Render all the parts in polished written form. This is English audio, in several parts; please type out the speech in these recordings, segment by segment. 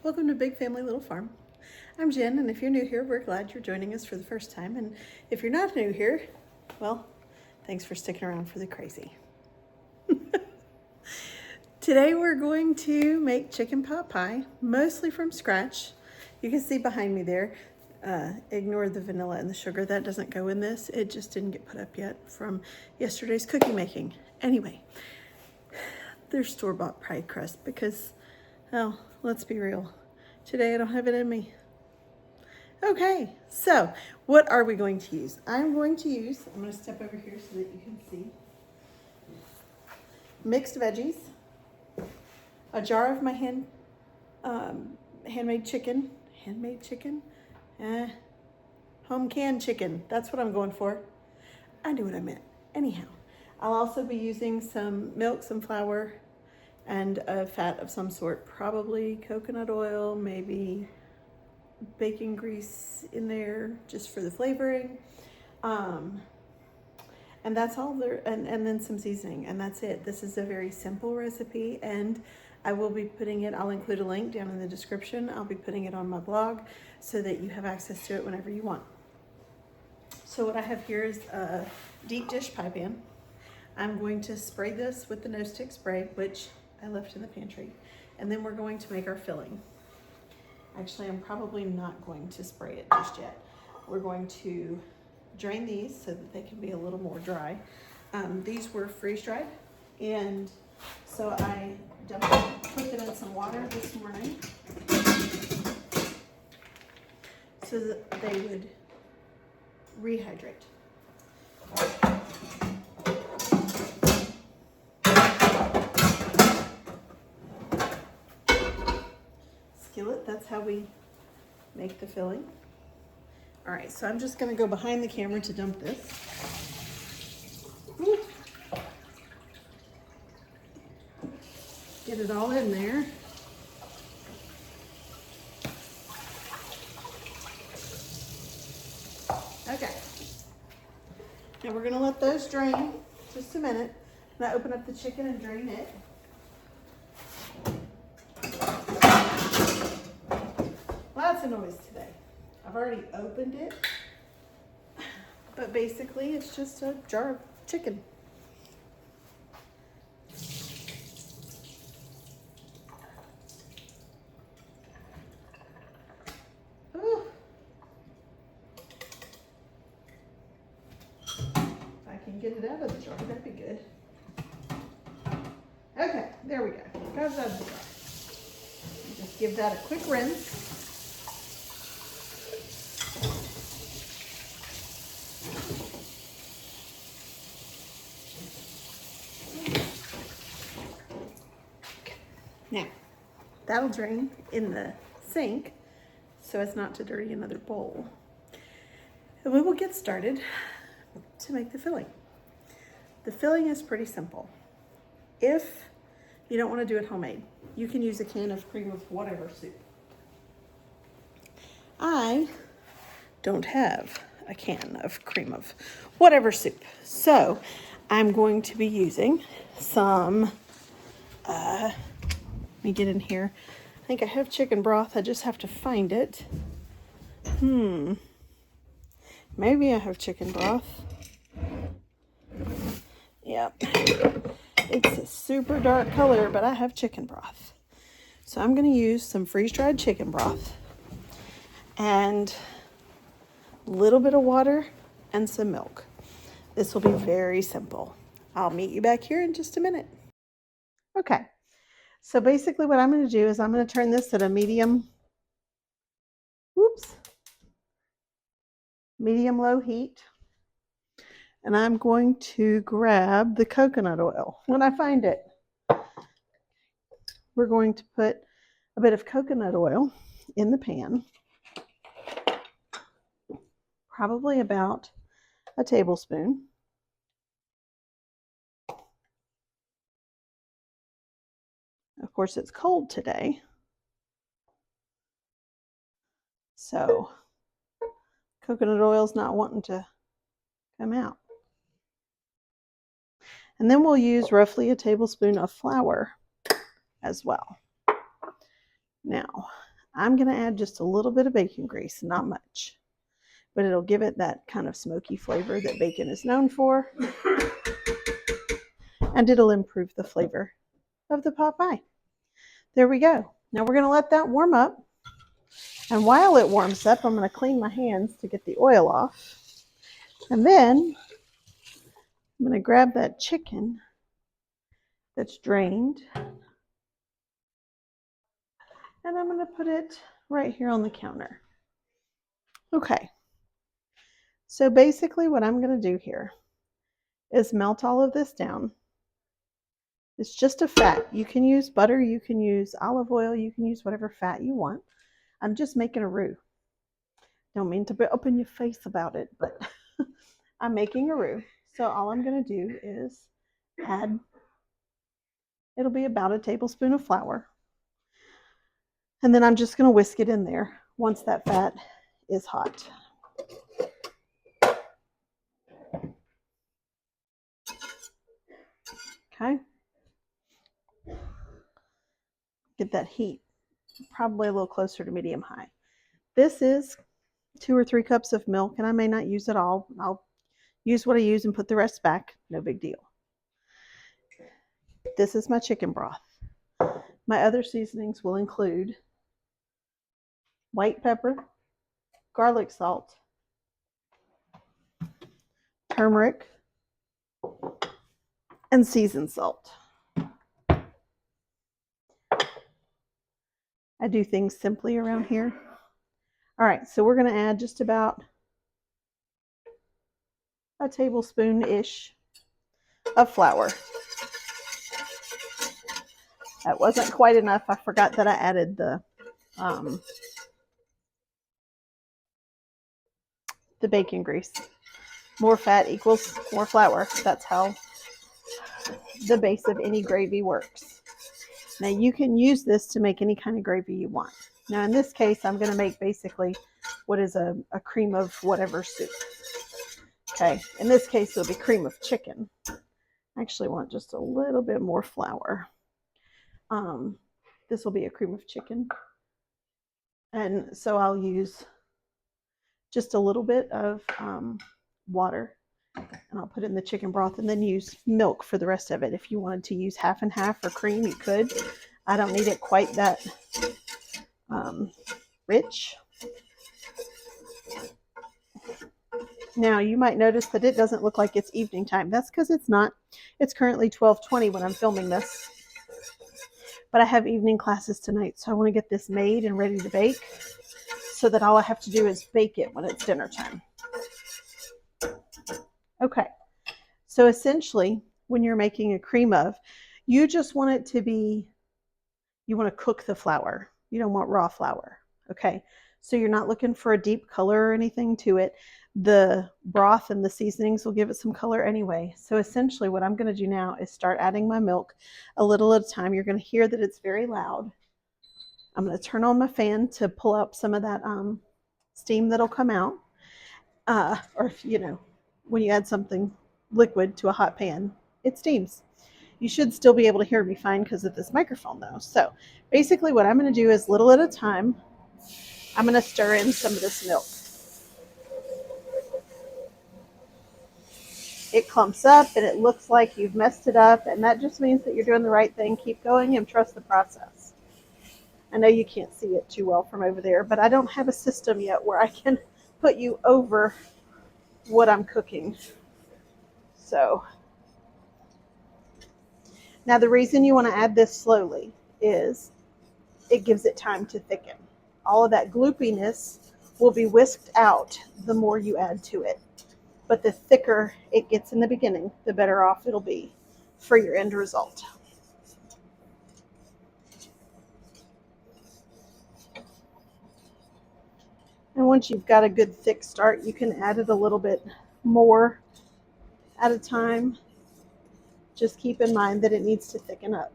Welcome to Big Family Little Farm. I'm Jen, and if you're new here, we're glad you're joining us for the first time. And if you're not new here, well, thanks for sticking around for the crazy. Today we're going to make chicken pot pie, mostly from scratch. You can see behind me there, ignore the vanilla and the sugar. That doesn't go in this. It just didn't get put up yet from yesterday's cookie making. Anyway, there's store-bought pie crust because, well, let's be real. Today I don't have it in me. Okay, so what are we going to use? I'm going to step over here so that you can see. Mixed veggies, a jar of my handmade chicken, home canned chicken. That's what I'm going for. I knew what I meant. Anyhow, I'll also be using some milk, some flour, and a fat of some sort, probably coconut oil, maybe bacon grease in there just for the flavoring. And that's all there, and then some seasoning, and that's it. This is a very simple recipe, and I will be putting it, I'll include a link down in the description. I'll be putting it on my blog so that you have access to it whenever you want. So what I have here is a deep dish pie pan. I'm going to spray this with the no stick spray, which I left in the pantry, and then we're going to make our filling. Actually, I'm probably not going to spray it just yet. We're going to drain these so that they can be a little more dry. These were freeze dried, and so I put them in some water this morning so that they would rehydrate. Skillet, that's how we make the filling. All right, so I'm just gonna go behind the camera to dump this. Woo. Get it all in there. Okay. Now we're gonna let those drain just a minute. I'm gonna open up the chicken and drain it. Lots of noise today. I've already opened it, but basically it's just a jar of chicken. Ooh. If I can get it out of the jar, that'd be good. Okay, there we go. Goes out of the jar. Just give that a quick rinse. Now, that'll drain in the sink so as not to dirty another bowl. And we will get started to make the filling. The filling is pretty simple. If you don't want to do it homemade, you can use a can of cream of whatever soup. I don't have a can of cream of whatever soup, so I'm going to be using some let me get in here. I think I have chicken broth. I just have to find it. Maybe I have chicken broth. Yep. It's a super dark color, but I have chicken broth. So I'm going to use some freeze-dried chicken broth and a little bit of water and some milk. This will be very simple. I'll meet you back here in just a minute. Okay. So basically what I'm going to do is I'm going to turn this at a medium low heat. And I'm going to grab the coconut oil when I find it. We're going to put a bit of coconut oil in the pan. Probably about a tablespoon. Of course, it's cold today, so coconut oil's not wanting to come out. And then we'll use roughly a tablespoon of flour as well. Now, I'm going to add just a little bit of bacon grease, not much, but it'll give it that kind of smoky flavor that bacon is known for, and it'll improve the flavor of the pot pie. There we go. Now we're going to let that warm up, and while it warms up, I'm going to clean my hands to get the oil off, and then I'm going to grab that chicken that's drained, and I'm going to put it right here on the counter. Okay, so basically what I'm going to do here is melt all of this down. It's just a fat. You can use butter, you can use olive oil, you can use whatever fat you want. I'm just making a roux. Don't mean to be up in your face about it, but I'm making a roux. So all I'm going to do is add, it'll be about a tablespoon of flour. And then I'm just going to whisk it in there once that fat is hot. Okay. Get that heat probably a little closer to medium high. This is 2 or 3 cups of milk, and I may not use it all. I'll use what I use and put the rest back. No big deal. This is my chicken broth. My other seasonings will include white pepper, garlic salt, turmeric, and seasoned salt. I do things simply around here. All right, so we're going to add just about a tablespoon-ish of flour. That wasn't quite enough. I forgot that I added the bacon grease. More fat equals more flour. That's how the base of any gravy works. Now you can use this to make any kind of gravy you want. Now in this case, I'm going to make basically what is a cream of whatever soup. Okay, in this case, it'll be cream of chicken. I actually want just a little bit more flour. This will be a cream of chicken. And so I'll use just a little bit of water, and I'll put it in the chicken broth and then use milk for the rest of it. If you wanted to use half and half or cream, you could. I don't need it quite that rich. Now you might notice that it doesn't look like it's evening time. That's because it's not. It's currently 12:20 when I'm filming this. But I have evening classes tonight, so I want to get this made and ready to bake so that all I have to do is bake it when it's dinner time. Okay, so essentially when you're making a cream of, you just want it to be, you want to cook the flour. You don't want raw flour, okay? So you're not looking for a deep color or anything to it. The broth and the seasonings will give it some color anyway. So essentially what I'm going to do now is start adding my milk a little at a time. You're going to hear that it's very loud. I'm going to turn on my fan to pull up some of that steam that'll come out. Or if, you know, when you add something liquid to a hot pan, it steams. You should still be able to hear me fine because of this microphone though. So basically what I'm going to do is little at a time, I'm going to stir in some of this milk. It clumps up and it looks like you've messed it up, and that just means that you're doing the right thing. Keep going and trust the process. I know you can't see it too well from over there, but I don't have a system yet where I can put you over what I'm cooking. So now the reason you want to add this slowly is it gives it time to thicken. All of that gloopiness will be whisked out the more you add to it. But the thicker it gets in the beginning, the better off it'll be for your end result. And once you've got a good thick start, you can add it a little bit more at a time. Just keep in mind that it needs to thicken up.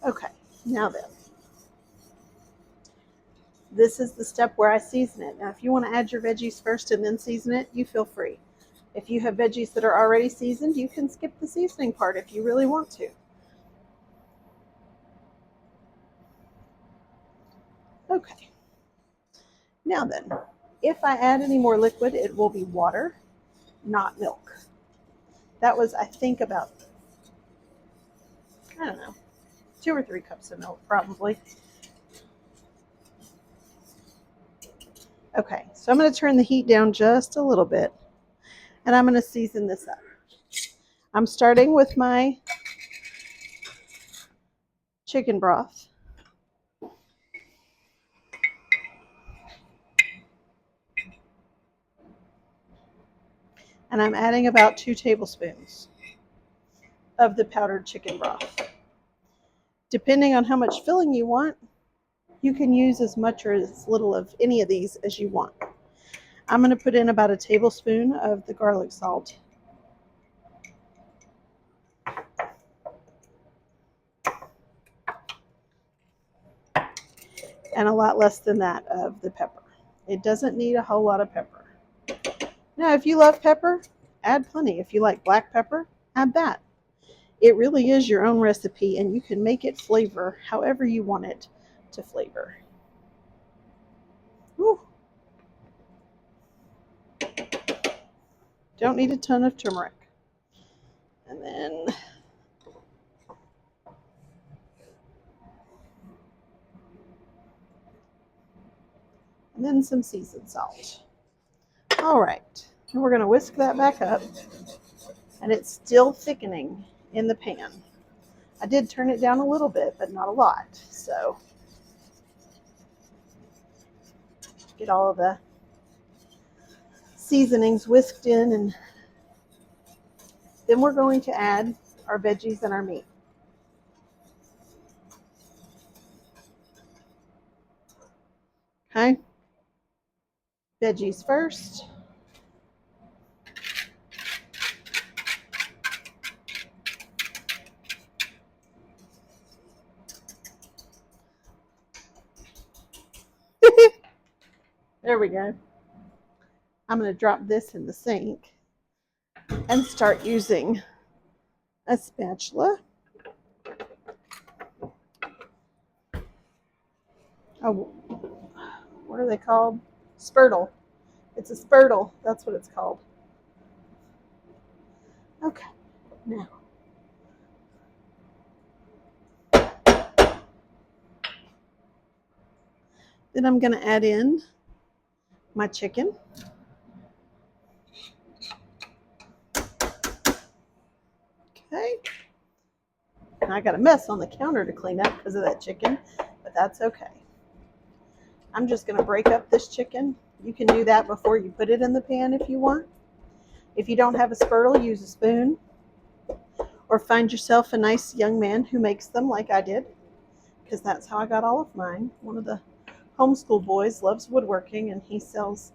Okay, now then. This is the step where I season it. Now, if you want to add your veggies first and then season it, you feel free. If you have veggies that are already seasoned, you can skip the seasoning part if you really want to. Okay. Now then, if I add any more liquid, it will be water, not milk. That was, I think, about, I don't know, 2 or 3 cups of milk, probably. Okay, so I'm going to turn the heat down just a little bit, and I'm going to season this up. I'm starting with my chicken broth. And I'm adding about 2 tablespoons of the powdered chicken broth. Depending on how much filling you want, you can use as much or as little of any of these as you want. I'm going to put in about a tablespoon of the garlic salt. And a lot less than that of the pepper. It doesn't need a whole lot of pepper. Now, if you love pepper, add plenty. If you like black pepper, add that. It really is your own recipe, and you can make it flavor however you want it to flavor. Woo. Don't need a ton of turmeric. And then some seasoned salt. All right, and we're going to whisk that back up, and it's still thickening in the pan. I did turn it down a little bit, but not a lot. So get all of the seasonings whisked in, and then we're going to add our veggies and our meat. Okay, veggies first. There we go. I'm going to drop this in the sink and start using a spatula. Oh, what are they called? Spurtle. It's a spurtle. That's what it's called. Okay, now. Then I'm going to add in my chicken. Okay. And I got a mess on the counter to clean up because of that chicken, but that's okay. I'm just going to break up this chicken. You can do that before you put it in the pan if you want. If you don't have a spurtle, use a spoon. Or find yourself a nice young man who makes them like I did, because that's how I got all of mine. One of the homeschool boys loves woodworking, and he sells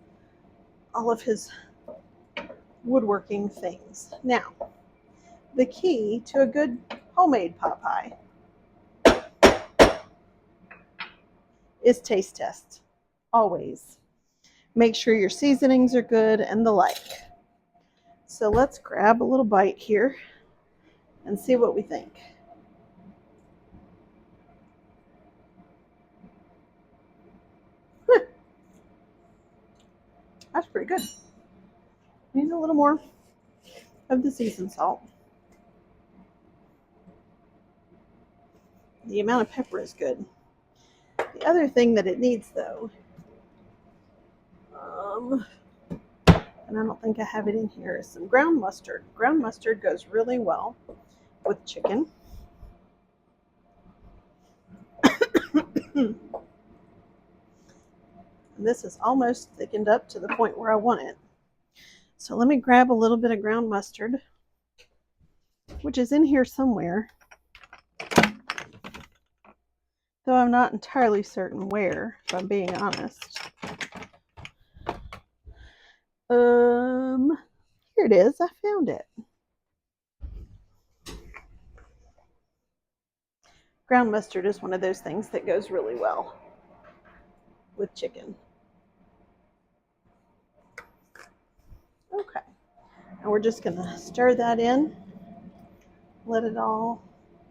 all of his woodworking things. Now, the key to a good homemade pot pie is taste test. Always. Make sure your seasonings are good and the like. So let's grab a little bite here and see what we think. That's pretty good. Need a little more of the seasoned salt. The amount of pepper is good. The other thing that it needs, though, and I don't think I have it in here, is some ground mustard. Ground mustard goes really well with chicken. And this is almost thickened up to the point where I want it. So let me grab a little bit of ground mustard, which is in here somewhere, though I'm not entirely certain where, if I'm being honest. Here it is. I found it. Ground mustard is one of those things that goes really well with chicken. Okay. And we're just going to stir that in. Let it all.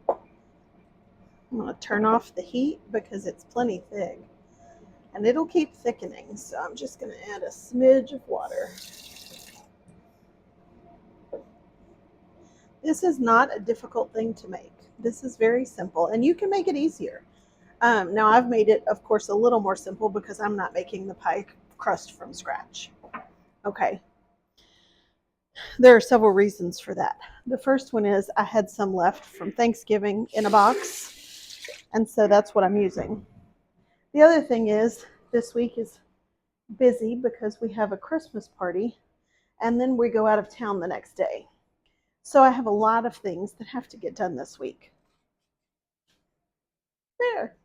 I'm going to turn off the heat because it's plenty thick. and it'll keep thickening. So I'm just going to add a smidge of water. This is not a difficult thing to make. This is very simple, and you can make it easier. Now I've made it, of course, a little more simple because I'm not making the pie crust from scratch. Okay. There are several reasons for that. The first one is I had some left from Thanksgiving in a box, and so that's what I'm using. The other thing is this week is busy because we have a Christmas party, and then we go out of town the next day. So I have a lot of things that have to get done this week. There.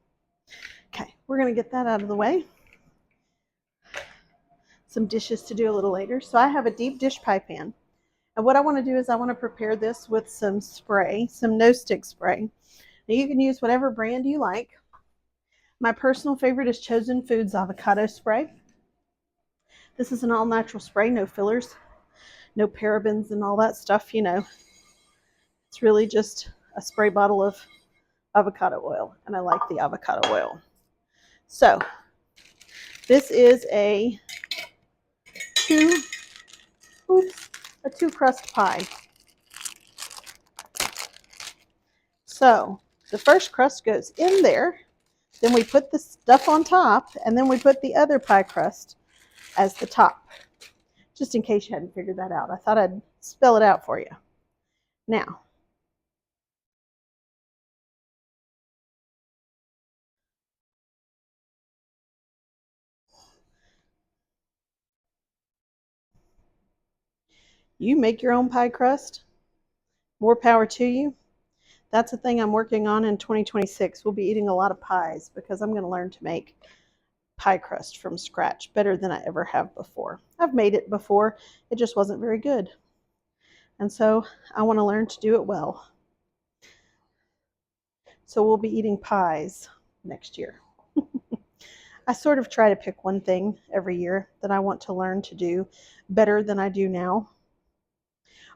Okay, we're going to get that out of the way. Some dishes to do a little later. So I have a deep dish pie pan. And what I want to do is I want to prepare this with some spray, some no stick spray. Now you can use whatever brand you like. My personal favorite is Chosen Foods avocado spray. This is an all natural spray, no fillers, no parabens and all that stuff, you know. It's really just a spray bottle of avocado oil, and I like the avocado oil. So this is a two crust pie. So the first crust goes in there, then we put the stuff on top, and then we put the other pie crust as the top. Just in case you hadn't figured that out, I thought I'd spell it out for you. Now, you make your own pie crust. More power to you. That's a thing I'm working on in 2026. We'll be eating a lot of pies because I'm going to learn to make pie crust from scratch better than I ever have before. I've made it before. It just wasn't very good. And so I want to learn to do it well. So we'll be eating pies next year. I sort of try to pick one thing every year that I want to learn to do better than I do now,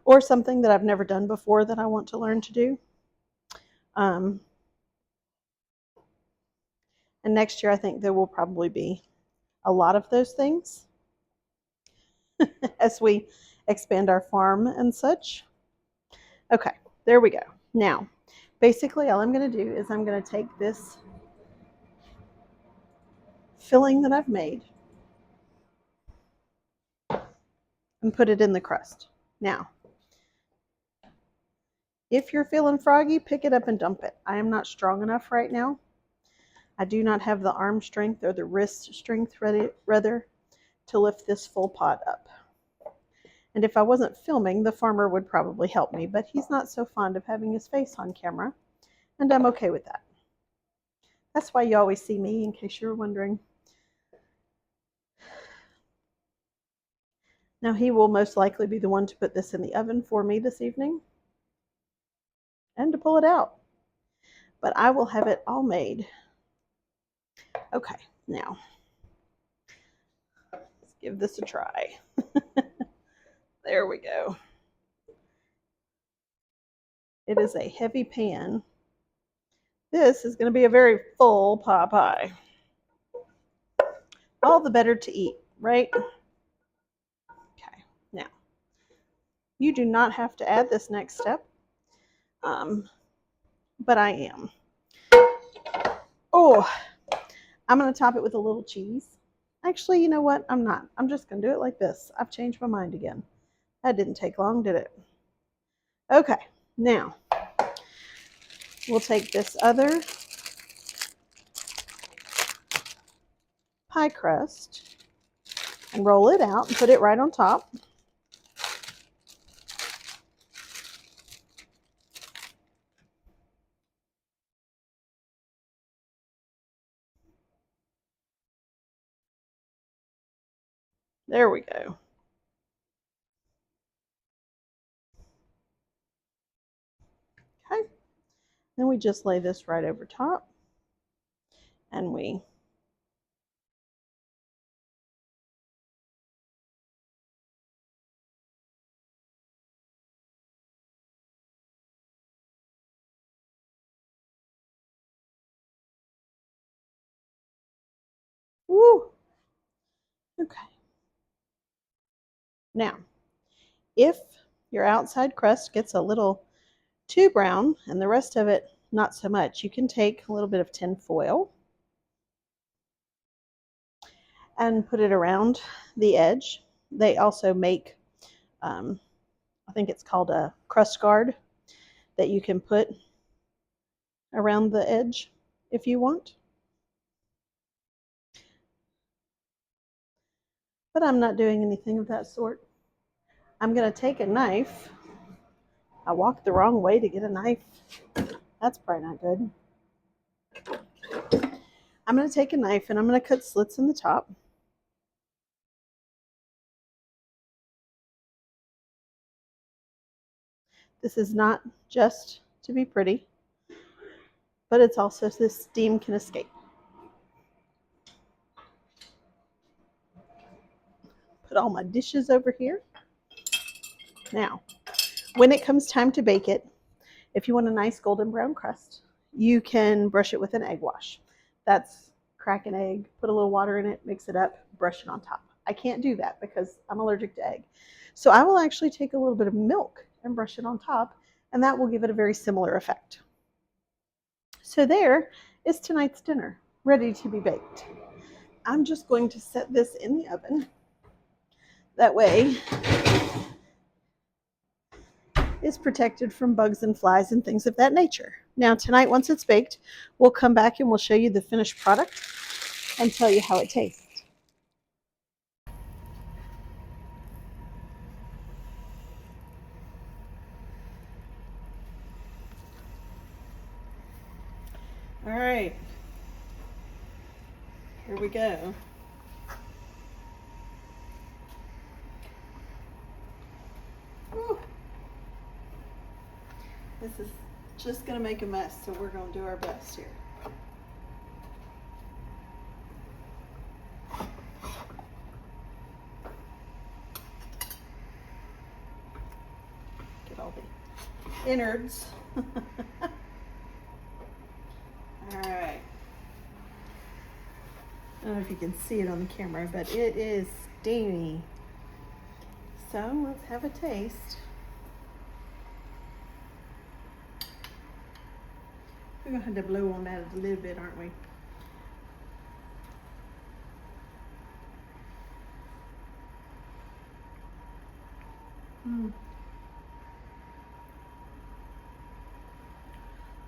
or something that I've never done before that I want to learn to do. And next year, I think there will probably be a lot of those things as we expand our farm and such. Okay, there we go. Now, basically, all I'm going to do is I'm going to take this filling that I've made and put it in the crust. Now, if you're feeling froggy, pick it up and dump it. I am not strong enough right now. I do not have the arm strength or the wrist strength rather to lift this full pot up. And if I wasn't filming, the farmer would probably help me, but he's not so fond of having his face on camera, and I'm okay with that. That's why you always see me, in case you're wondering. Now he will most likely be the one to put this in the oven for me this evening and to pull it out. But I will have it all made. Okay, now let's give this a try. There we go. It is a heavy pan. This is going to be a very full pot pie. All the better to eat, right? Okay, now you do not have to add this next step, but I am. Oh, I'm going to top it with a little cheese. Actually, you know what? I'm not. I'm just going to do it like this. I've changed my mind again. That didn't take long, did it? Okay, now we'll take this other pie crust and roll it out and put it right on top. There we go. Okay, then we just lay this right over top and we Okay. Now, if your outside crust gets a little too brown and the rest of it not so much, you can take a little bit of tin foil and put it around the edge. They also make, I think it's called a crust guard that you can put around the edge if you want. But I'm not doing anything of that sort. I'm going to take a knife. I walked the wrong way to get a knife. That's probably not good. I'm going to take a knife and I'm going to cut slits in the top. This is not just to be pretty, but it's also so this steam can escape. Put all my dishes over here. Now, when it comes time to bake it, if you want a nice golden brown crust, you can brush it with an egg wash. That's crack an egg, put a little water in it, mix it up, brush it on top. I can't do that because I'm allergic to egg. So I will actually take a little bit of milk and brush it on top, and that will give it a very similar effect. So there is tonight's dinner, ready to be baked. I'm just going to set this in the oven. That way it's protected from bugs and flies and things of that nature. Now tonight, once it's baked, we'll come back and we'll show you the finished product and tell you how it tastes. All right, here we go. Whew. This is just gonna make a mess, so we're gonna do our best here. Get all the innards. All right. I don't know if you can see it on the camera, but it is steamy. So let's have a taste. We're gonna have to blow on that a little bit, aren't we?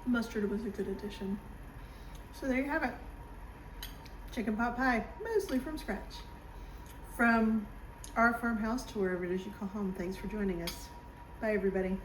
The mustard was a good addition. So there you have it. Chicken pot pie, mostly from scratch. From our farmhouse to wherever it is you call home. Thanks for joining us. Bye, everybody.